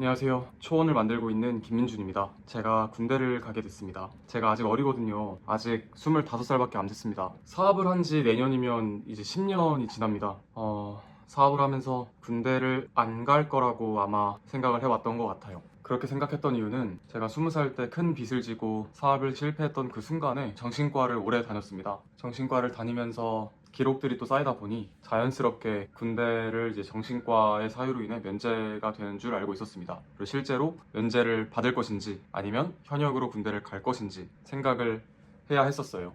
안녕하세요. 초원을 만들고 있는 김민준입니다. 제가 군대를 가게 됐습니다. 제가 아직 어리거든요. 아직 25살밖에 안 됐습니다. 사업을 한 지 내년이면 이제 10년이 지납니다. 사업을 하면서 군대를 안 갈 거라고 아마 생각을 해왔던 것 같아요. 그렇게 생각했던 이유는 제가 20살 때 큰 빚을 지고 사업을 실패했던 그 순간에 정신과를 오래 다녔습니다. 정신과를 다니면서 기록들이 또 쌓이다 보니 자연스럽게 군대를 이제 정신과의 사유로 인해 면제가 되는 줄 알고 있었습니다. 그리고 실제로 면제를 받을 것인지 아니면 현역으로 군대를 갈 것인지 생각을 해야 했었어요.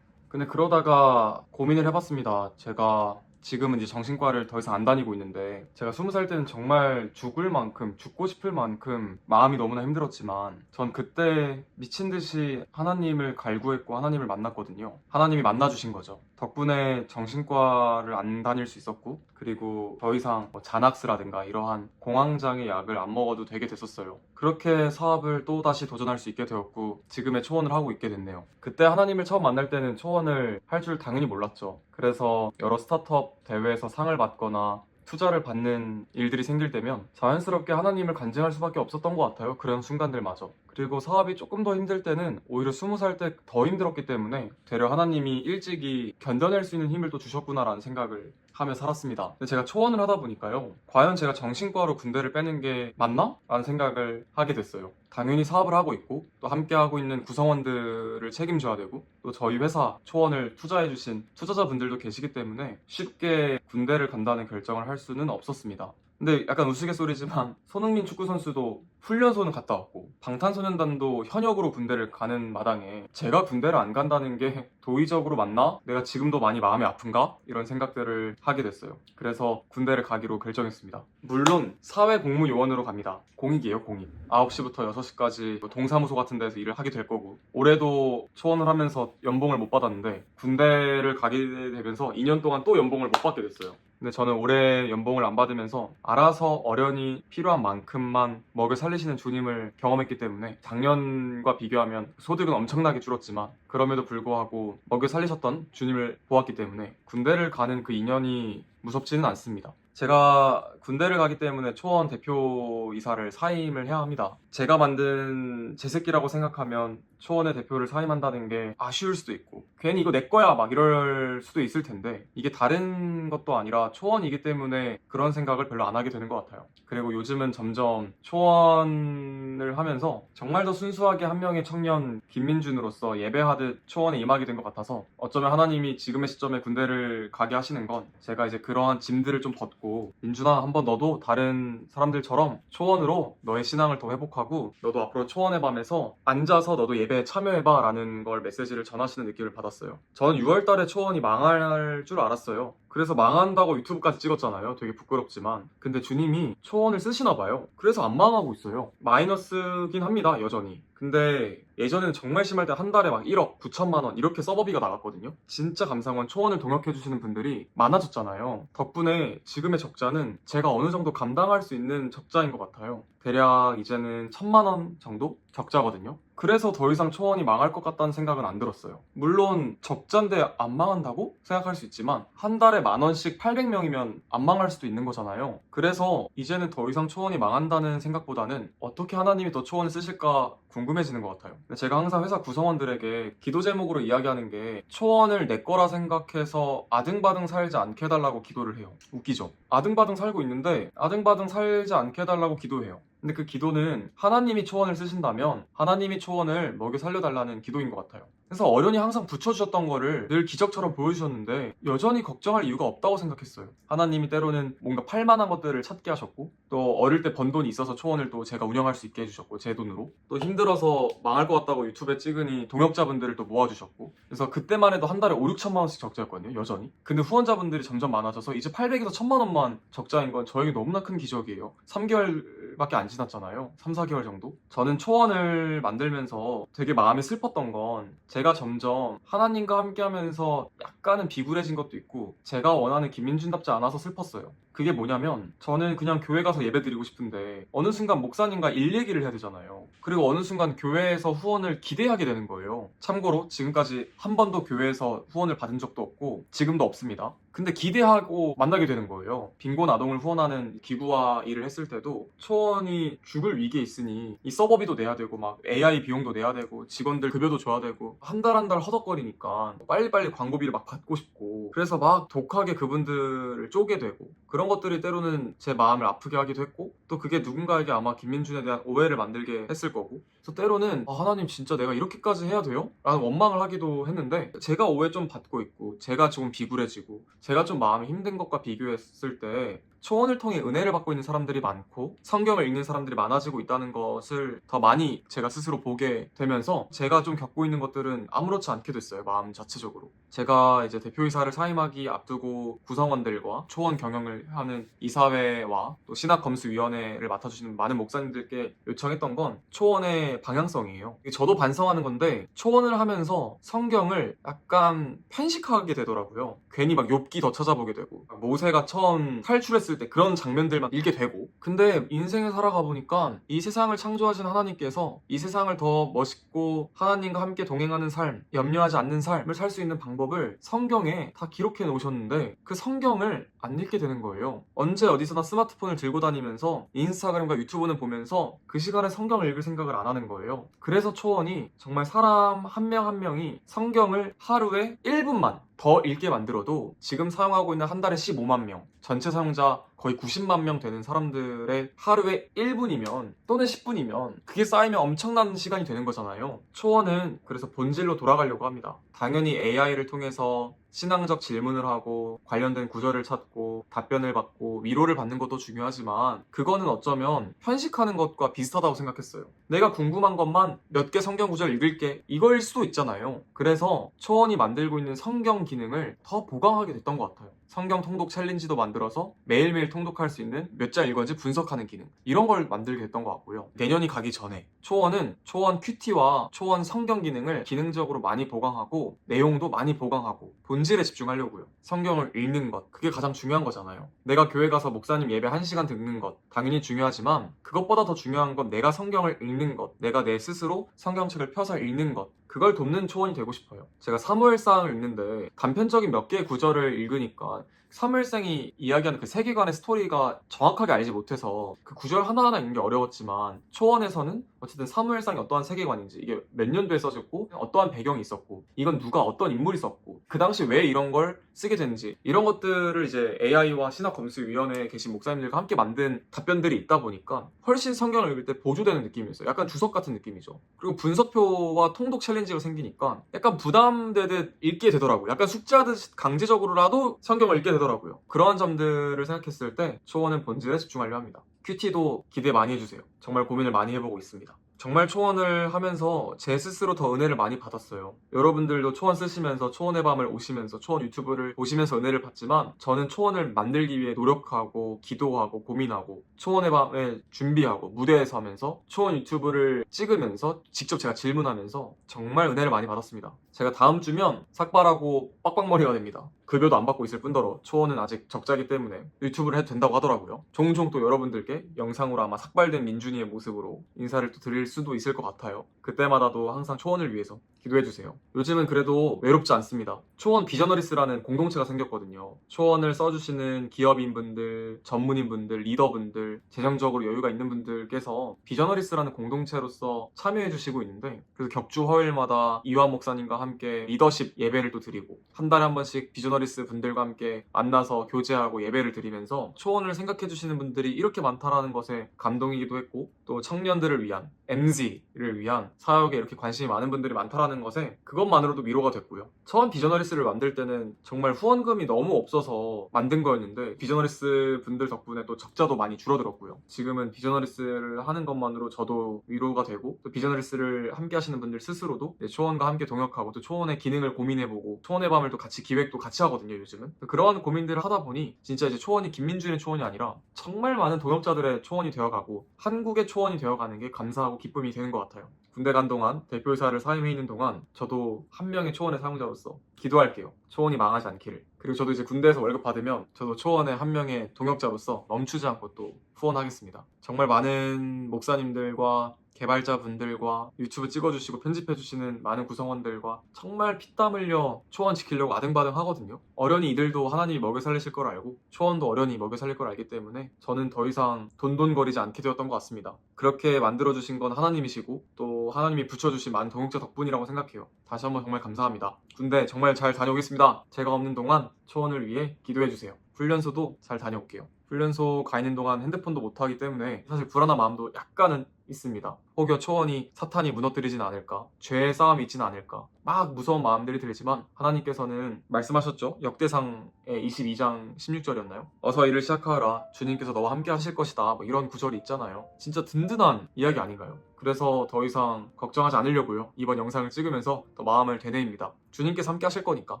근데 그러다가 고민을 해봤습니다. 제가 지금은 이제 정신과를 더 이상 안 다니고 있는데 제가 20살 때는 정말 죽을 만큼, 죽고 싶을 만큼 마음이 너무나 힘들었지만 전 그때 미친 듯이 하나님을 갈구했고 하나님을 만났거든요. 하나님이 만나주신 거죠. 덕분에 정신과를 안 다닐 수 있었고 그리고 더 이상 자낙스라든가 이러한 공황장애 약을 안 먹어도 되게 됐었어요. 그렇게 사업을 또다시 도전할 수 있게 되었고 지금의 초원을 하고 있게 됐네요. 그때 하나님을 처음 만날 때는 초원을 할 줄 당연히 몰랐죠. 그래서 여러 스타트업 대회에서 상을 받거나 투자를 받는 일들이 생길 때면 자연스럽게 하나님을 간증할 수밖에 없었던 것 같아요. 그런 순간들마저. 그리고 사업이 조금 더 힘들 때는 오히려 20살 때 더 힘들었기 때문에 되려 하나님이 일찍이 견뎌낼 수 있는 힘을 또 주셨구나라는 생각을 하며 살았습니다. 근데 제가 초원을 하다 보니까요. 과연 제가 정신과로 군대를 빼는 게 맞나? 라는 생각을 하게 됐어요. 당연히 사업을 하고 있고 또 함께 하고 있는 구성원들을 책임져야 되고 또 저희 회사 초원을 투자해주신 투자자분들도 계시기 때문에 쉽게 군대를 간다는 결정을 할 수는 없었습니다. 근데 약간 우스갯소리지만 손흥민 축구 선수도 훈련소는 갔다 왔고 방탄소년단도 현역으로 군대를 가는 마당에 제가 군대를 안 간다는 게 도의적으로 맞나? 내가 지금도 많이 마음이 아픈가? 이런 생각들을 하게 됐어요. 그래서 군대를 가기로 결정했습니다. 물론 사회복무요원으로 갑니다. 공익이에요, 공익. 9시부터 6시까지 동사무소 같은 데서 일을 하게 될 거고 올해도 초원을 하면서 연봉을 못 받았는데 군대를 가게 되면서 2년 동안 또 연봉을 못 받게 됐어요. 근데 저는 올해 연봉을 안 받으면서 알아서 어련히 필요한 만큼만 먹여 살리시는 주님을 경험했기 때문에 작년과 비교하면 소득은 엄청나게 줄었지만 그럼에도 불구하고 먹여 살리셨던 주님을 보았기 때문에 군대를 가는 그 2년이 무섭지는 않습니다. 제가 군대를 가기 때문에 초원 대표이사를 사임을 해야 합니다. 제가 만든 제 새끼라고 생각하면 초원의 대표를 사임한다는 게 아쉬울 수도 있고 괜히 이거 내 거야 막 이럴 수도 있을 텐데 이게 다른 것도 아니라 초원이기 때문에 그런 생각을 별로 안 하게 되는 것 같아요. 그리고 요즘은 점점 초원을 하면서 정말 더 순수하게 한 명의 청년 김민준으로서 예배하듯 초원에 임하게 된 것 같아서 어쩌면 하나님이 지금의 시점에 군대를 가게 하시는 건 제가 이제 그러한 짐들을 좀 벗고 민준아 한번 너도 다른 사람들처럼 초원으로 너의 신앙을 더 회복하고 너도 앞으로 초원의 밤에서 앉아서 너도 예배에 참여해봐 라는 걸 메시지를 전하시는 느낌을 받았어요. 저는 6월 달에 초원이 망할 줄 알았어요. 그래서 망한다고 유튜브까지 찍었잖아요. 되게 부끄럽지만 근데 주님이 초원을 쓰시나 봐요. 그래서 안 망하고 있어요. 마이너스긴 합니다, 여전히. 근데 예전에는 정말 심할 때 한 달에 막 1억 9천만 원 이렇게 서버비가 나갔거든요. 진짜 감사한 건 초원을 동역해주시는 분들이 많아졌잖아요. 덕분에 지금의 적자는 제가 어느 정도 감당할 수 있는 적자인 것 같아요. 대략 이제는 1,000만 원 정도 적자거든요. 그래서 더 이상 초원이 망할 것 같다는 생각은 안 들었어요. 물론 적자인데 안 망한다고 생각할 수 있지만 한 달에 10,000원씩 800명이면 안 망할 수도 있는 거잖아요. 그래서 이제는 더 이상 초원이 망한다는 생각보다는 어떻게 하나님이 더 초원을 쓰실까 궁금해지는 것 같아요. 근데 제가 항상 회사 구성원들에게 기도 제목으로 이야기하는 게 초원을 내 거라 생각해서 아등바등 살지 않게 해달라고 기도를 해요. 웃기죠? 아등바등 살고 있는데 아등바등 살지 않게 해달라고 기도해요. 근데 그 기도는 하나님이 초원을 쓰신다면 하나님이 초원을 먹여 살려달라는 기도인 것 같아요. 그래서 어련히 항상 붙여주셨던 거를 늘 기적처럼 보여주셨는데 여전히 걱정할 이유가 없다고 생각했어요. 하나님이 때로는 뭔가 팔만한 것들을 찾게 하셨고 또 어릴 때 번 돈이 있어서 초원을 또 제가 운영할 수 있게 해주셨고 제 돈으로 또 힘들어서 망할 것 같다고 유튜브에 찍으니 동역자분들을 또 모아주셨고 그래서 그때만 해도 한 달에 5, 6천만 원씩 적자였거든요, 여전히. 근데 후원자분들이 점점 많아져서 이제 800에서 1,000만 원만 적자인 건 저에게 너무나 큰 기적이에요. 3개월밖에 안 지났잖아요. 3, 4개월 정도? 저는 초원을 만들면서 되게 마음이 슬펐던 건 제가 점점 하나님과 함께 하면서 약간은 비굴해진 것도 있고 제가 원하는 김민준답지 않아서 슬펐어요. 그게 뭐냐면 저는 그냥 교회 가서 예배 드리고 싶은데 어느 순간 목사님과 일 얘기를 해야 되잖아요. 그리고 어느 순간 교회에서 후원을 기대하게 되는 거예요. 참고로 지금까지 한 번도 교회에서 후원을 받은 적도 없고 지금도 없습니다. 근데 기대하고 만나게 되는 거예요. 빈곤 아동을 후원하는 기구와 일을 했을 때도 초원이 죽을 위기에 있으니 이 서버비도 내야 되고 막 AI 비용도 내야 되고 직원들 급여도 줘야 되고 한 달 한 달 허덕거리니까 빨리빨리 광고비를 막 받고 싶고 그래서 막 독하게 그분들을 쪼게 되고 그런 것들이 때로는 제 마음을 아프게 하기도 했고 또 그게 누군가에게 아마 김민준에 대한 오해를 만들게 했을 거고 그래서 때로는 하나님 진짜 내가 이렇게까지 해야 돼요? 라는 원망을 하기도 했는데 제가 오해 좀 받고 있고 제가 조금 비굴해지고 제가 좀 마음이 힘든 것과 비교했을 때 초원을 통해 은혜를 받고 있는 사람들이 많고 성경을 읽는 사람들이 많아지고 있다는 것을 더 많이 제가 스스로 보게 되면서 제가 좀 겪고 있는 것들은 아무렇지 않게 됐어요. 마음 자체적으로. 제가 이제 대표이사를 사임하기 앞두고 구성원들과 초원 경영을 하는 이사회와 또 신학검수위원회를 맡아주시는 많은 목사님들께 요청했던 건 초원의 방향성이에요. 저도 반성하는 건데 초원을 하면서 성경을 약간 편식하게 되더라고요. 괜히 막 욥기 더 찾아보게 되고 모세가 처음 탈출했을 때 그런 장면들만 읽게 되고 근데 인생을 살아가 보니까 이 세상을 창조하신 하나님께서 이 세상을 더 멋있고 하나님과 함께 동행하는 삶, 염려하지 않는 삶을 살 수 있는 방법을 성경에 다 기록해 놓으셨는데 그 성경을 안 읽게 되는 거예요. 언제 어디서나 스마트폰을 들고 다니면서 인스타그램과 유튜브는 보면서 그 시간에 성경을 읽을 생각을 안 하는 거예요. 그래서 초원이 정말 사람 한 명 한 명이 성경을 하루에 1분만 더 읽게 만들어도 지금 사용하고 있는 한 달에 15만 명, 전체 사용자 거의 90만 명 되는 사람들의 하루에 1분이면 또는 10분이면 그게 쌓이면 엄청난 시간이 되는 거잖아요. 초원은 그래서 본질로 돌아가려고 합니다. 당연히 AI를 통해서 신앙적 질문을 하고 관련된 구절을 찾고 답변을 받고 위로를 받는 것도 중요하지만 그거는 어쩌면 편식하는 것과 비슷하다고 생각했어요. 내가 궁금한 것만 몇 개 성경 구절 읽을게 이거일 수도 있잖아요. 그래서 초원이 만들고 있는 성경 기능을 더 보강하게 됐던 것 같아요. 성경 통독 챌린지도 만들어서 매일매일 통독할 수 있는 몇 장 읽었는지 분석하는 기능 이런 걸 만들게 됐던 것 같고요. 내년이 가기 전에 초원은 초원 큐티와 초원 성경 기능을 기능적으로 많이 보강하고 내용도 많이 보강하고 본질에 집중하려고요. 성경을 읽는 것 그게 가장 중요한 거잖아요. 내가 교회 가서 목사님 예배 1시간 듣는 것 당연히 중요하지만 그것보다 더 중요한 건 내가 성경을 읽는 것 내가 내 스스로 성경책을 펴서 읽는 것 그걸 돕는 초원이 되고 싶어요. 제가 사무엘상을 읽는데 단편적인 몇 개의 구절을 읽으니까 사무엘상이 이야기하는 그 세계관의 스토리가 정확하게 알지 못해서 그 구절 하나하나 읽는 게 어려웠지만 초원에서는 어쨌든 사무엘상이 어떠한 세계관인지 이게 몇 년도에 써졌고 어떠한 배경이 있었고 이건 누가 어떤 인물이 썼고 그 당시 왜 이런 걸 쓰게 됐는지 이런 것들을 이제 AI와 신학검수위원회에 계신 목사님들과 함께 만든 답변들이 있다 보니까 훨씬 성경을 읽을 때 보조되는 느낌이었어요. 약간 주석 같은 느낌이죠. 그리고 분석표와 통독 챌린지가 생기니까 약간 부담되듯 읽게 되더라고요. 약간 숙제하듯 강제적으로라도 성경을 읽게 되더라고요. 그러한 점들을 생각했을 때 초원은 본질에 집중하려 합니다. 큐티도 기대 많이 해주세요. 정말 고민을 많이 해보고 있습니다. 정말 초원을 하면서 제 스스로 더 은혜를 많이 받았어요. 여러분들도 초원 쓰시면서 초원의 밤을 오시면서 초원 유튜브를 보시면서 은혜를 받지만 저는 초원을 만들기 위해 노력하고 기도하고 고민하고 초원의 밤에 준비하고 무대에 서면서 초원 유튜브를 찍으면서 직접 제가 질문하면서 정말 은혜를 많이 받았습니다. 제가 다음 주면 삭발하고 빡빡머리가 됩니다. 급여도 안 받고 있을 뿐더러 초원은 아직 적자기 때문에 유튜브를 해도 된다고 하더라고요. 종종 또 여러분들께 영상으로 아마 삭발된 민준이의 모습으로 인사를 또 드릴 수도 있을 것 같아요. 그때마다도 항상 초원을 위해서 기도해주세요. 요즘은 그래도 외롭지 않습니다. 초원 비저너리스라는 공동체가 생겼거든요. 초원을 써주시는 기업인분들, 전문인분들, 리더분들, 재정적으로 여유가 있는 분들께서 비저너리스라는 공동체로서 참여해주시고 있는데 그래서 격주 화요일마다 이완 목사님과 함께 리더십 예배를 또 드리고 한 달에 한 번씩 비저너리스 분들과 함께 만나서 교제하고 예배를 드리면서 초원을 생각해주시는 분들이 이렇게 많다라는 것에 감동이기도 했고 또 청년들을 위한 MZ를 위한 사역에 이렇게 관심이 많은 분들이 많다라는 것에 그것만으로도 위로가 됐고요. 처음 비저너리스를 만들 때는 정말 후원금이 너무 없어서 만든 거였는데 비저너리스 분들 덕분에 또 적자도 많이 줄어들었고요. 지금은 비저너리스를 하는 것만으로 저도 위로가 되고 또 비저너리스를 함께 하시는 분들 스스로도 초원과 함께 동역하고 가고 또 초원의 기능을 고민해보고 초원의 밤을 또 같이 기획도 같이 하거든요, 요즘은. 그러한 고민들을 하다 보니 진짜 이제 초원이 김민준의 초원이 아니라 정말 많은 동역자들의 초원이 되어가고 한국의 초원이 되어가는 게 감사하고 기쁨이 되는 것 같아요. 군대 간 동안 대표이사를 사임해 있는 동안 저도 한 명의 초원의 사용자로서 기도할게요. 초원이 망하지 않기를. 그리고 저도 이제 군대에서 월급 받으면 저도 초원의 한 명의 동역자로서 멈추지 않고 또 후원하겠습니다. 정말 많은 목사님들과 개발자분들과 유튜브 찍어주시고 편집해주시는 많은 구성원들과 정말 피땀 흘려 초원 지키려고 아등바등 하거든요. 어련히 이들도 하나님이 먹여 살리실 걸 알고 초원도 어련히 먹여 살릴 걸 알기 때문에 저는 더 이상 돈돈거리지 않게 되었던 것 같습니다. 그렇게 만들어주신 건 하나님이시고 또 하나님이 붙여주신 많은 동역자 덕분이라고 생각해요. 다시 한번 정말 감사합니다. 군대 정말 잘 다녀오겠습니다. 제가 없는 동안 초원을 위해 기도해주세요. 훈련소도 잘 다녀올게요. 훈련소 가 있는 동안 핸드폰도 못하기 때문에 사실 불안한 마음도 약간은 있습니다. 혹여 초원이 사탄이 무너뜨리진 않을까, 죄의 싸움이 있진 않을까, 막 무서운 마음들이 들지만 하나님께서는 말씀하셨죠. 역대상의 22장 16절이었나요? 어서 일을 시작하라, 주님께서 너와 함께 하실 것이다, 뭐 이런 구절이 있잖아요. 진짜 든든한 이야기 아닌가요? 그래서 더 이상 걱정하지 않으려고요. 이번 영상을 찍으면서 더 마음을 되뇌입니다. 주님께서 함께 하실 거니까.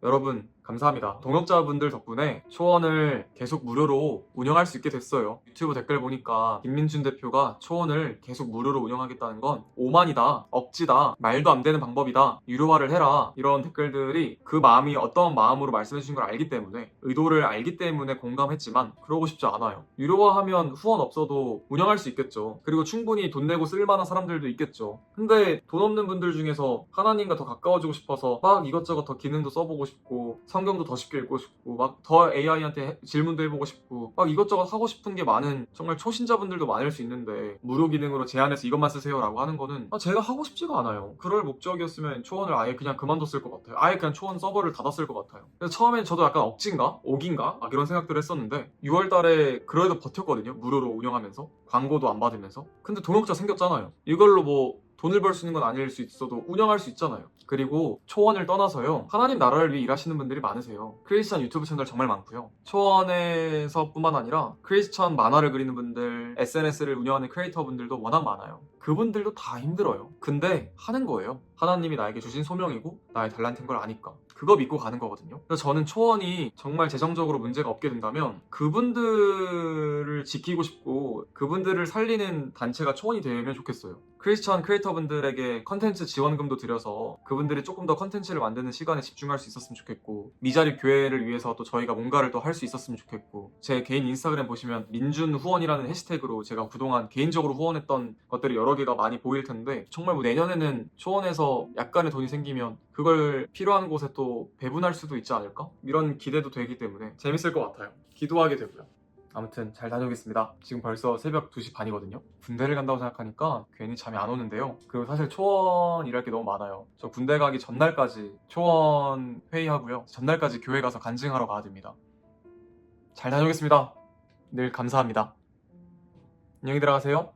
여러분 감사합니다. 동역자분들 덕분에 초원을 계속 무료로 운영할 수 있게 됐어요. 유튜브 댓글 보니까 김민준 대표가 초원을 계속 무료로 운영하겠다는 건 오만이다, 억지다, 말도 안 되는 방법이다, 유료화를 해라, 이런 댓글들이 그 마음이 어떤 마음으로 말씀해 주신 걸 알기 때문에, 의도를 알기 때문에 공감했지만 그러고 싶지 않아요. 유료화하면 후원 없어도 운영할 수 있겠죠. 그리고 충분히 돈 내고 쓸 만한 사람들도 있겠죠. 근데 돈 없는 분들 중에서 하나님과 더 가까워지고 싶어서 막 이것저것 더 기능도 써보고 싶고 성경도 더 쉽게 읽고 싶고 막 더 AI한테 질문도 해보고 싶고 막 이것저것 하고 싶은 게 많은 정말 초신자분들도 많을 수 있는데 무료 기능으로 제한해서 이것만 쓰세요 라고 하는 거는 제가 하고 싶지가 않아요. 그럴 목적이었으면 초원을 아예 그냥 그만뒀을 것 같아요. 아예 그냥 초원 서버를 닫았을 것 같아요. 그래서 처음엔 저도 약간 억진가? 옥인가? 막 이런 생각들을 했었는데 6월 달에 그래도 버텼거든요. 무료로 운영하면서 광고도 안 받으면서. 근데 동역자 생겼잖아요. 이걸로 뭐 돈을 벌 수 있는 건 아닐 수 있어도 운영할 수 있잖아요. 그리고 초원을 떠나서요, 하나님 나라를 위해 일하시는 분들이 많으세요. 크리스천 유튜브 채널 정말 많고요. 초원에서 뿐만 아니라 크리스천 만화를 그리는 분들, SNS를 운영하는 크리에이터 분들도 워낙 많아요. 그분들도 다 힘들어요. 근데 하는 거예요. 하나님이 나에게 주신 소명이고 나의 달란트인 걸 아니까 그거 믿고 가는 거거든요. 그래서 저는 초원이 정말 재정적으로 문제가 없게 된다면 그분들을 지키고 싶고 그분들을 살리는 단체가 초원이 되면 좋겠어요. 크리스천 크리에이터분들에게 컨텐츠 지원금도 드려서 그분들이 조금 더 컨텐츠를 만드는 시간에 집중할 수 있었으면 좋겠고, 미자립 교회를 위해서 또 저희가 뭔가를 또 할 수 있었으면 좋겠고, 제 개인 인스타그램 보시면 민준 후원이라는 해시태그로 제가 그동안 개인적으로 후원했던 것들이 여러 개가 많이 보일 텐데, 정말 뭐 내년에는 초원에서 약간의 돈이 생기면 그걸 필요한 곳에 또 배분할 수도 있지 않을까? 이런 기대도 되기 때문에 재밌을 것 같아요. 기도하게 되고요. 아무튼 잘 다녀오겠습니다. 지금 벌써 새벽 2시 반이거든요. 군대를 간다고 생각하니까 괜히 잠이 안 오는데요. 그리고 사실 초원 일할 게 너무 많아요. 저 군대 가기 전날까지 초원 회의하고요. 전날까지 교회 가서 간증하러 가야 됩니다. 잘 다녀오겠습니다. 늘 감사합니다. 안녕히 들어가세요.